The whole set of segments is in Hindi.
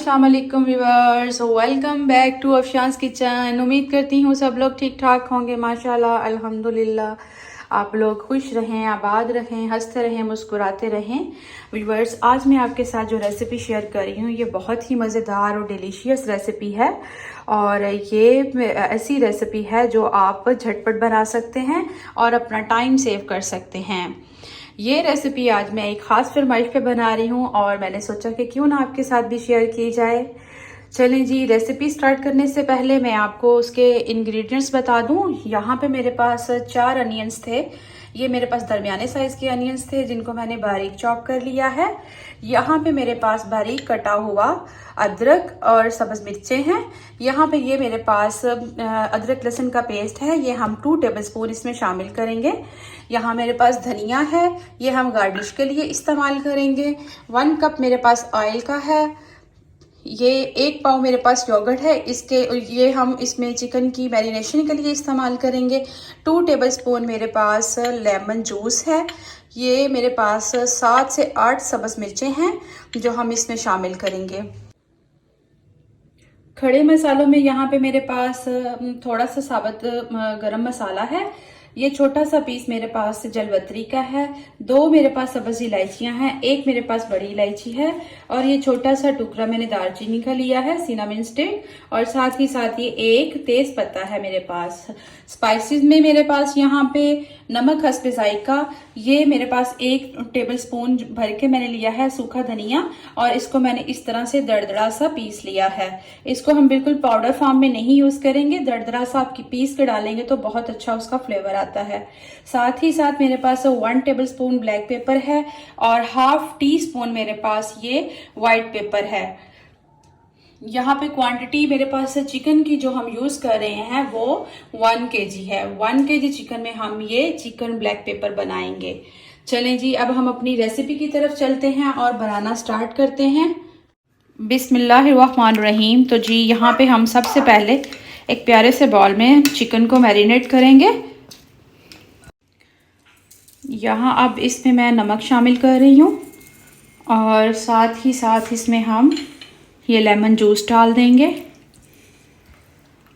अस्सलाम वालेकुम viewers, welcome back to Afshan's kitchen. उम्मीद करती हूँ सब लोग ठीक ठाक होंगे। माशाल्लाह अल्हम्दुलिल्लाह आप लोग खुश रहें, आबाद रहें, हंसते रहें, मुस्कुराते रहें। व्यूअर्स, आज मैं आपके साथ जो रेसिपी शेयर कर रही हूँ ये बहुत ही मज़ेदार और डिलीशियस रेसिपी है। और ये ऐसी रेसिपी है जो आप झटपट बना सकते हैं और अपना टाइम सेव कर सकते हैं। ये रेसिपी आज मैं एक ख़ास फरमाइश पे बना रही हूँ और मैंने सोचा कि क्यों ना आपके साथ भी शेयर की जाए। चलें जी, रेसिपी स्टार्ट करने से पहले मैं आपको उसके इंग्रेडिएंट्स बता दूँ। यहाँ पे मेरे पास 4 अनियंस थे। ये मेरे पास दरमियाने साइज़ के अनियंस थे जिनको मैंने बारीक चॉप कर लिया है। यहाँ पे मेरे पास बारीक कटा हुआ अदरक और सब्ज़ मिर्चें हैं। यहाँ पे ये मेरे पास अदरक लहसुन का पेस्ट है, ये हम 2 टेबलस्पून इसमें शामिल करेंगे। यहाँ मेरे पास धनिया है, ये हम गार्निश के लिए इस्तेमाल करेंगे। 1 कप मेरे पास ऑयल का है। ये 1 पाव मेरे पास योगर्ट है, ये हम इसमें चिकन की मैरिनेशन के लिए इस्तेमाल करेंगे। 2 टेबलस्पून मेरे पास लेमन जूस है। ये मेरे पास 7 से 8 सब्ज़ मिर्चें हैं जो हम इसमें शामिल करेंगे। खड़े मसालों में यहाँ पे मेरे पास थोड़ा सा साबुत गरम मसाला है। ये छोटा सा पीस मेरे पास जलवतरी का है। 2 मेरे पास सब्ज़ इलायचियाँ हैं, 1 मेरे पास बड़ी इलायची है और ये छोटा सा टुकड़ा मैंने दालचीनी का लिया है, सिनामन स्टिक। और साथ ही साथ ये 1 तेज पत्ता है मेरे पास। स्पाइसेस में मेरे पास यहाँ पे नमक हस्बे जायका, ये मेरे पास 1 टेबलस्पून भर के मैंने लिया है सूखा धनिया और इसको मैंने इस तरह से दरदरा सा पीस लिया है। इसको हम बिल्कुल पाउडर फॉर्म में नहीं यूज करेंगे, दरदरा सा आप पीस के डालेंगे तो बहुत अच्छा उसका फ्लेवर आता है। साथ ही साथ मेरे पास 1 टेबलस्पून ब्लैक पेपर है और हाफ टी स्पून मेरे पास ये व्हाइट पेपर है। यहाँ पे क्वांटिटी मेरे पास चिकन की जो हम यूज कर रहे हैं वो 1 kg है। 1 kg चिकन में हम ये चिकन ब्लैक पेपर बनाएंगे। चलें जी, अब हम अपनी रेसिपी की तरफ चलते हैं और बनाना स्टार्ट करते हैं। बिस्मिल्लाहिर्रहमानिर्रहीम। तो जी, यहाँ पे हम सबसे पहले एक प्यारे से बाउल में चिकन को मैरिनेट करेंगे। यहाँ अब इसमें मैं नमक शामिल कर रही हूँ और साथ ही साथ इसमें हम ये लेमन जूस डाल देंगे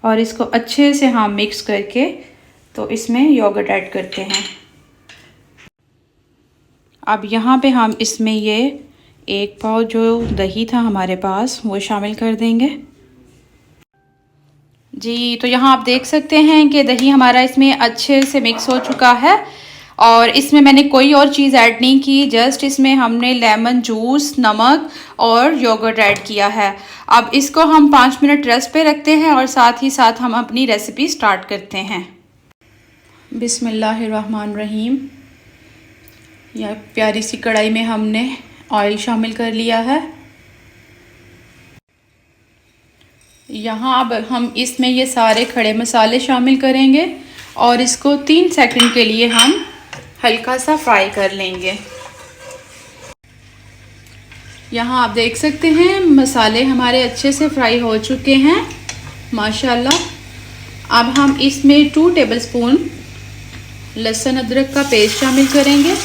और इसको अच्छे से हम मिक्स करके तो इसमें योगर्ट ऐड करते हैं। अब यहाँ पे हम इसमें ये 1 पाव जो दही था हमारे पास वो शामिल कर देंगे। जी, तो यहाँ आप देख सकते हैं कि दही हमारा इसमें अच्छे से मिक्स हो चुका है और इसमें मैंने कोई और चीज़ ऐड नहीं की, जस्ट इसमें हमने लेमन जूस, नमक और योगर्ट ऐड किया है। अब इसको हम 5 मिनट रेस्ट पे रखते हैं और साथ ही साथ हम अपनी रेसिपी स्टार्ट करते हैं। बिस्मिल्लाहिर्रहमानिर्रहीम। यह प्यारी सी कढ़ाई में हमने ऑयल शामिल कर लिया है। यहाँ अब हम इसमें ये सारे खड़े मसाले शामिल करेंगे और इसको 3 सेकंड के लिए हम हल्का सा फ्राई कर लेंगे। यहाँ आप देख सकते हैं मसाले हमारे अच्छे से फ्राई हो चुके हैं माशाल्लाह। अब हम इसमें 2 टेबलस्पून लहसुन अदरक का पेस्ट शामिल करेंगे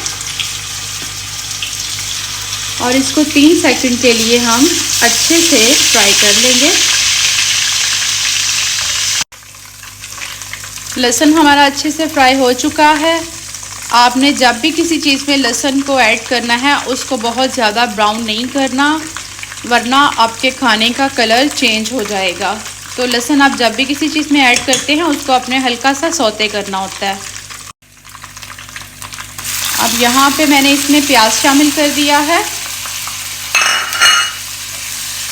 और इसको 3 सेकंड के लिए हम अच्छे से फ्राई कर लेंगे। लहसुन हमारा अच्छे से फ्राई हो चुका है। आपने जब भी किसी चीज़ में लहसुन को ऐड करना है उसको बहुत ज़्यादा ब्राउन नहीं करना, वरना आपके खाने का कलर चेंज हो जाएगा। तो लहसुन आप जब भी किसी चीज़ में ऐड करते हैं उसको अपने हल्का सा सौते करना होता है। अब यहाँ पे मैंने इसमें प्याज शामिल कर दिया है।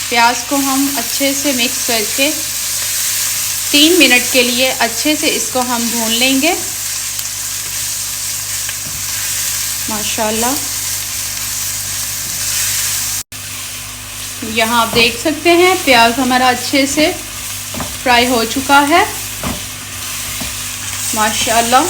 प्याज को हम अच्छे से मिक्स करके 3 मिनट के लिए अच्छे से इसको हम भून लेंगे माशाल्लाह। यहाँ आप देख सकते हैं प्याज हमारा अच्छे से फ्राई हो चुका है माशाल्लाह।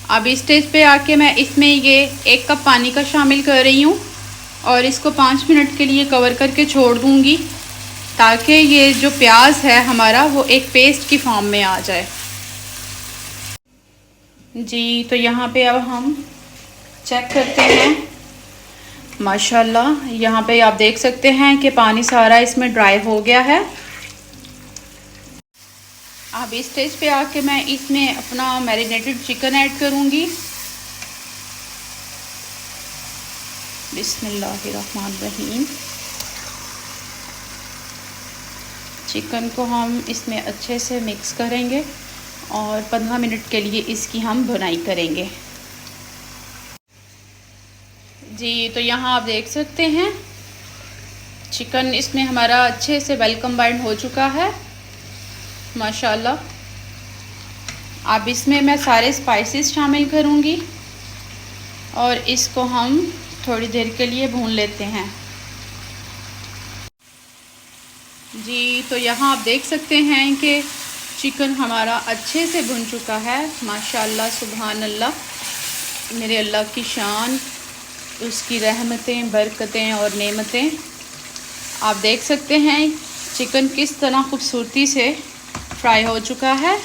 अब इस स्टेज पे आके मैं इसमें ये 1 कप पानी का शामिल कर रही हूँ और इसको 5 मिनट के लिए कवर करके छोड़ दूँगी ताकि ये जो प्याज है हमारा वो एक पेस्ट की फॉर्म में आ जाए। जी, तो यहाँ पे अब हम चेक करते हैं। माशाल्लाह यहाँ पे आप देख सकते हैं कि पानी सारा इसमें ड्राई हो गया है। अब इस स्टेज पे आके मैं इसमें अपना मैरिनेटेड चिकन ऐड करूँगी। बिस्मिल्लाहिर्रहमानिर्रहीम। चिकन को हम इसमें अच्छे से मिक्स करेंगे और 15 मिनट के लिए इसकी हम भुनाई करेंगे। जी तो यहाँ आप देख सकते हैं चिकन इसमें हमारा अच्छे से वेल कंबाइंड हो चुका है माशाल्लाह। अब इसमें मैं सारे स्पाइसेस शामिल करूँगी और इसको हम थोड़ी देर के लिए भून लेते हैं। जी तो यहाँ आप देख सकते हैं कि चिकन हमारा अच्छे से भुन चुका है माशाल्लाह। सुभान अल्लाह, मेरे अल्लाह की शान, उसकी रहमतें, बरकतें और नेमतें। आप देख सकते हैं चिकन किस तरह खूबसूरती से फ्राई हो चुका है।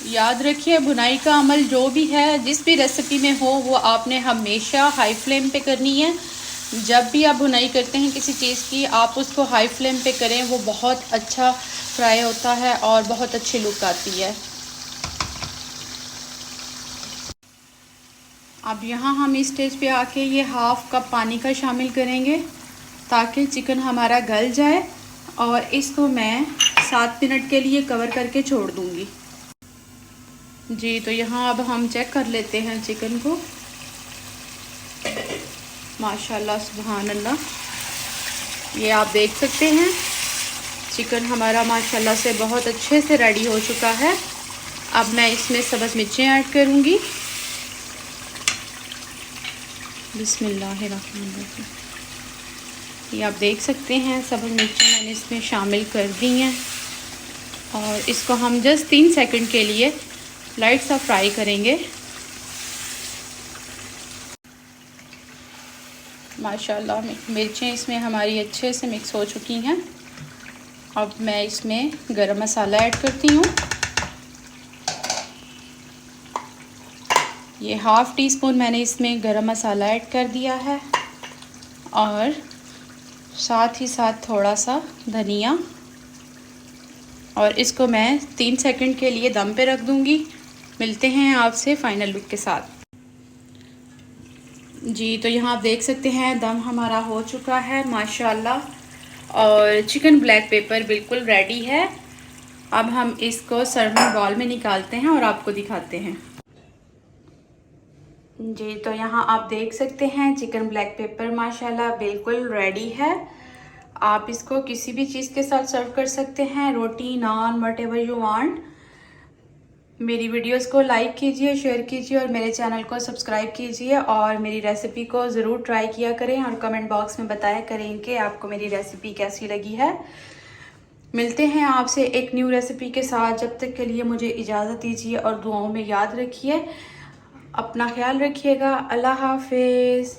याद रखिए भुनाई का अमल जो भी है, जिस भी रेसिपी में हो, वो आपने हमेशा हाई फ्लेम पे करनी है। जब भी आप भुनाई करते हैं किसी चीज़ की, आप उसको हाई फ्लेम पे करें, वो बहुत अच्छा फ्राई होता है और बहुत अच्छी लुक आती है। अब यहाँ हम इस स्टेज पे आके ये हाफ़ कप पानी का शामिल करेंगे ताकि चिकन हमारा गल जाए और इसको मैं 7 मिनट के लिए कवर करके छोड़ दूँगी। जी तो यहाँ अब हम चेक कर लेते हैं चिकन को। माशाल्लाह सुभान अल्लाह, ये आप देख सकते हैं चिकन हमारा माशाल्लाह से बहुत अच्छे से रेडी हो चुका है। अब मैं इसमें सब्ज़ मिर्चें ऐड करूँगी। बिस्मिल्लाहिर्रहमानिर्रहीम। ये आप देख सकते हैं सब्ज़ मिर्चें मैंने इसमें शामिल कर दी हैं और इसको हम जस्ट 3 सेकंड के लिए लाइट सा फ्राई करेंगे। माशाल्लाह मिर्चें इसमें हमारी अच्छे से मिक्स हो चुकी हैं। अब मैं इसमें गरम मसाला ऐड करती हूँ। ये हाफ़ टी स्पून मैंने इसमें गरम मसाला ऐड कर दिया है और साथ ही साथ थोड़ा सा धनिया, और इसको मैं 3 सेकंड के लिए दम पे रख दूँगी। मिलते हैं आपसे फ़ाइनल लुक के साथ। जी तो यहाँ आप देख सकते हैं दम हमारा हो चुका है माशाल्लाह और चिकन ब्लैक पेपर बिल्कुल रेडी है। अब हम इसको सर्विंग बाउल में निकालते हैं और आपको दिखाते हैं। जी तो यहाँ आप देख सकते हैं चिकन ब्लैक पेपर माशाल्लाह बिल्कुल रेडी है। आप इसको किसी भी चीज़ के साथ सर्व कर सकते हैं, रोटी, नान, व्हाटएवर यू वांट। मेरी वीडियोस को लाइक कीजिए, शेयर कीजिए और मेरे चैनल को सब्सक्राइब कीजिए और मेरी रेसिपी को ज़रूर ट्राई किया करें और कमेंट बॉक्स में बताया करें कि आपको मेरी रेसिपी कैसी लगी है। मिलते हैं आपसे एक न्यू रेसिपी के साथ। जब तक के लिए मुझे इजाज़त दीजिए और दुआओं में याद रखिए। अपना ख्याल रखिएगा। अल्लाह हाफिज़।